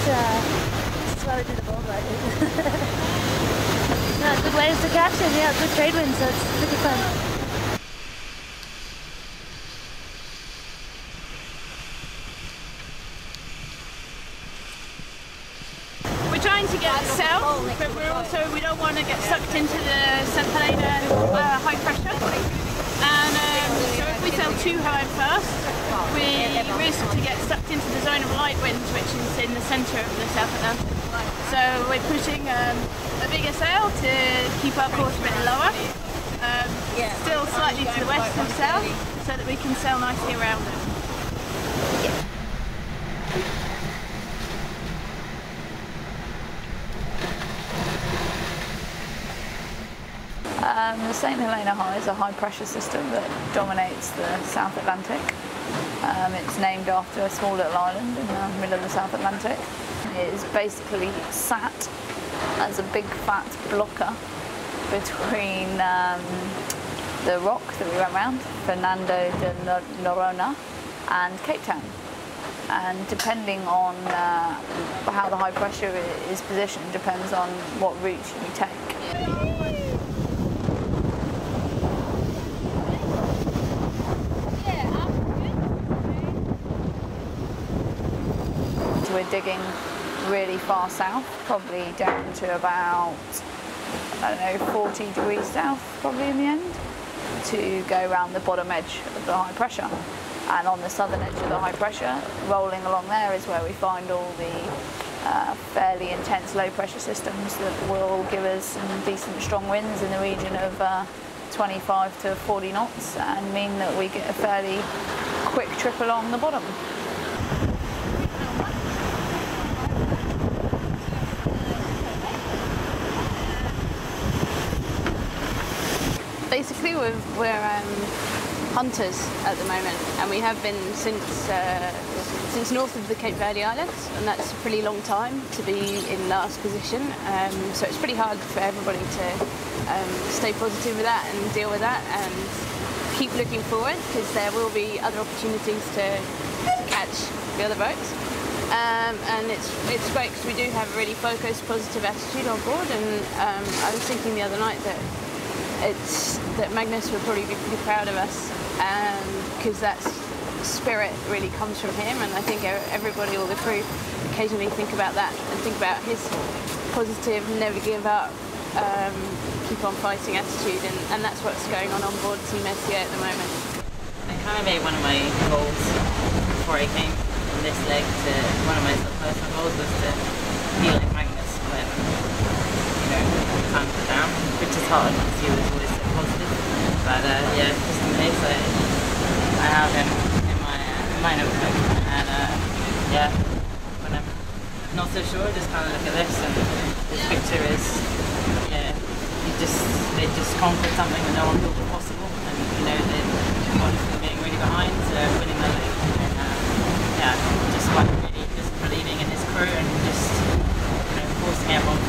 this is why we do the bold riding. Yeah, good waves to catch and yeah, good trade winds, so it's pretty fun. We're trying to get south, but we don't want to get sucked into the St Helena high pressure. And so if we sail too high first, we risk to get sucked into the zone of light winds, which is in the centre of the South Atlantic. So we're pushing a bigger sail to keep our course a bit lower, still slightly to the west of south, so that we can sail nicely around it. The St Helena High is a high pressure system that dominates the South Atlantic. It's named after a small little island in the middle of the South Atlantic. It is basically sat as a big fat blocker between the rock that we went round, Fernando de Noronha, and Cape Town. And depending on how the high pressure is positioned depends on what route you take. We're digging really far south, probably down to about, I don't know, 40 degrees south, probably in the end, to go around the bottom edge of the high pressure. And on the southern edge of the high pressure, rolling along there is where we find all the fairly intense low pressure systems that will give us some decent strong winds in the region of 25 to 40 knots and mean that we get a fairly quick trip along the bottom. Basically, we're hunters at the moment, and we have been since north of the Cape Verde Islands, and that's a pretty long time to be in last position. So it's pretty hard for everybody to stay positive with that and deal with that and keep looking forward, because there will be other opportunities to catch the other boats. And it's great because we do have a really focused, positive attitude on board. And I was thinking the other night that Magnus would probably be pretty proud of us, because that spirit really comes from him, and I think everybody, all the crew, occasionally think about that and think about his positive, never give up, keep on fighting attitude, and that's what's going on board Team SCA at the moment. I kind of made one of my goals before I came on this leg to, one of my personal goals was to be like Magnus when, times are down, which is hard because he was always so positive. But yeah, just in case I have him in my notebook, and yeah, when I'm not so sure, just kind of look at this, and this picture is, yeah, they just conquered something that no one thought was possible, and they've gone from being really behind to winning their leg, and yeah, just like really just believing in his crew and just forcing everyone